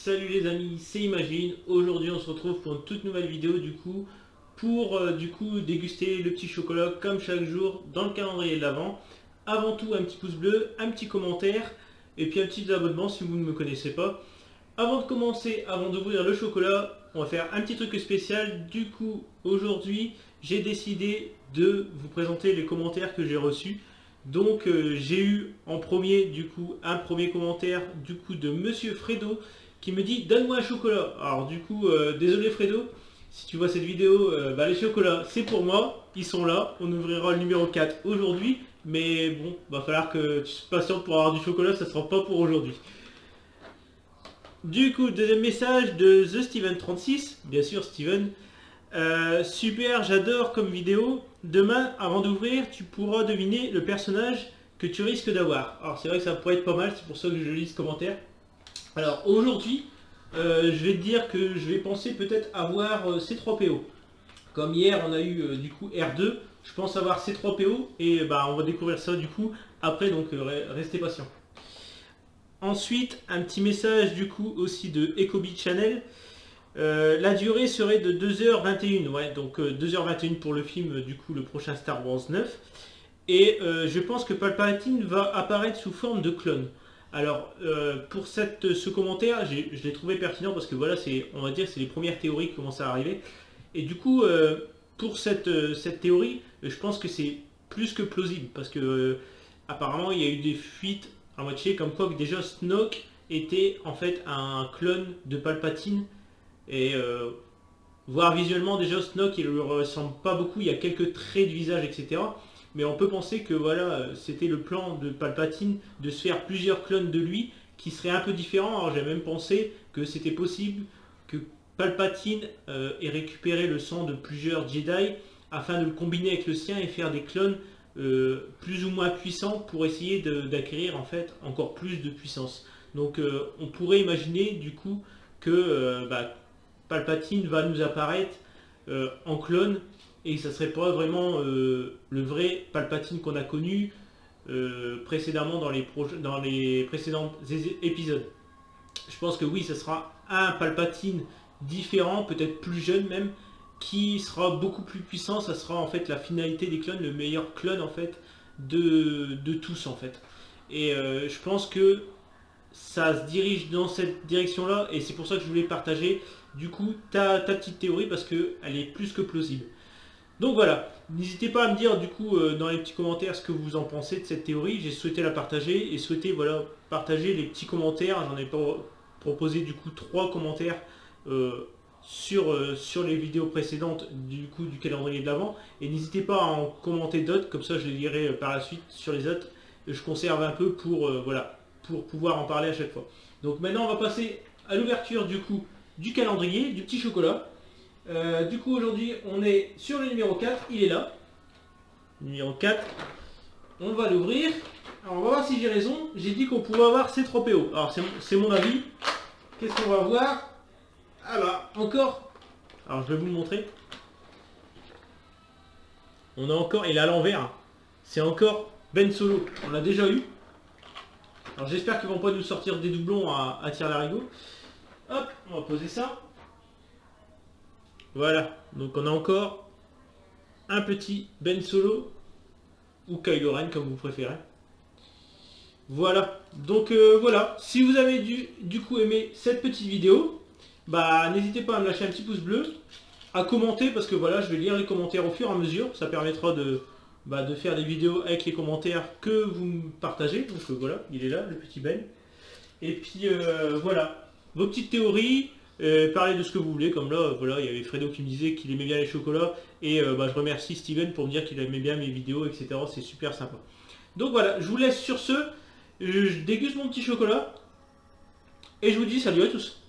Salut les amis, c'est Imagine. Aujourd'hui on se retrouve pour une toute nouvelle vidéo pour déguster le petit chocolat comme chaque jour dans le calendrier de l'Avent. Avant tout un petit pouce bleu, un petit commentaire et puis un petit abonnement si vous ne me connaissez pas. Avant de commencer, avant d'ouvrir le chocolat, on va faire un petit truc spécial. Du coup aujourd'hui j'ai décidé de vous présenter les commentaires que j'ai reçus. Donc j'ai eu en premier un premier commentaire de Monsieur Fredo qui me dit donne-moi un chocolat. Alors désolé Fredo, si tu vois cette vidéo, les chocolats c'est pour moi, ils sont là, on ouvrira le numéro 4 aujourd'hui, mais bon, va falloir que tu te patientes pour avoir du chocolat, ça sera pas pour aujourd'hui. Deuxième message de The Steven36, bien sûr Steven. Super, j'adore comme vidéo. Demain, avant d'ouvrir, tu pourras deviner le personnage que tu risques d'avoir. Alors c'est vrai que ça pourrait être pas mal, c'est pour ça que je lis ce commentaire. Alors aujourd'hui, je vais te dire que je vais penser peut-être avoir C3PO. Comme hier, on a eu R2, je pense avoir C3PO et on va découvrir ça après, donc restez patient. Ensuite, un petit message aussi de Ecobi Channel. La durée serait de 2h21, ouais, donc 2h21 pour le film, le prochain Star Wars 9. Et je pense que Palpatine va apparaître sous forme de clone. Alors, pour ce commentaire, je l'ai trouvé pertinent parce que voilà, on va dire, c'est les premières théories qui commencent à arriver. Et pour cette théorie, je pense que c'est plus que plausible parce que apparemment, il y a eu des fuites à moitié comme quoi que déjà Snoke était en fait un clone de Palpatine. Et voir visuellement déjà Snoke il lui ressemble pas beaucoup, il y a quelques traits de visage etc. Mais on peut penser que voilà, c'était le plan de Palpatine de se faire plusieurs clones de lui qui seraient un peu différents. Alors j'ai même pensé que c'était possible que Palpatine ait récupéré le sang de plusieurs Jedi afin de le combiner avec le sien et faire des clones plus ou moins puissants pour essayer d'acquérir en fait encore plus de puissance. Donc on pourrait imaginer que Palpatine va nous apparaître en clone et ça serait pas vraiment le vrai Palpatine qu'on a connu précédemment dans les précédents épisodes. Je pense que oui, ça sera un Palpatine différent, peut-être plus jeune même, qui sera beaucoup plus puissant. Ça sera en fait la finalité des clones, le meilleur clone en fait de tous en fait. Et je pense que ça se dirige dans cette direction là et c'est pour ça que je voulais partager ta petite théorie parce qu'elle est plus que plausible. Donc voilà, n'hésitez pas à me dire dans les petits commentaires ce que vous en pensez de cette théorie. J'ai souhaité la partager et souhaité partager les petits commentaires. J'en ai proposé 3 commentaires sur les vidéos précédentes du calendrier de l'Avent. Et n'hésitez pas à en commenter d'autres, comme ça je les lirai par la suite sur les autres. Je conserve un peu pour pouvoir en parler à chaque fois. Donc maintenant on va passer à l'ouverture du calendrier, du petit chocolat. Aujourd'hui on est sur le numéro 4, il est là. Numéro 4, on va l'ouvrir. Alors on va voir si j'ai raison, j'ai dit qu'on pouvait avoir C3PO. Alors c'est mon avis. Qu'est-ce qu'on va voir? Ah bah encore. Alors je vais vous le montrer. On a encore, il est à l'envers. C'est encore Ben Solo, on l'a déjà eu. Alors j'espère qu'ils vont pas nous sortir des doublons à tire-larigot. Hop, on va poser ça. Voilà, donc on a encore un petit Ben Solo ou Kylo Ren comme vous préférez. Voilà, donc voilà, si vous avez aimé cette petite vidéo, n'hésitez pas à me lâcher un petit pouce bleu, à commenter parce que voilà, je vais lire les commentaires au fur et à mesure, ça permettra de faire des vidéos avec les commentaires que vous me partagez. Donc voilà, il est là, le petit Ben. Et puis voilà, vos petites théories, parlez de ce que vous voulez, comme là, voilà, il y avait Fredo qui me disait qu'il aimait bien les chocolats, et je remercie Steven pour me dire qu'il aimait bien mes vidéos, etc. C'est super sympa. Donc voilà, je vous laisse sur ce, je déguste mon petit chocolat, et je vous dis salut à tous.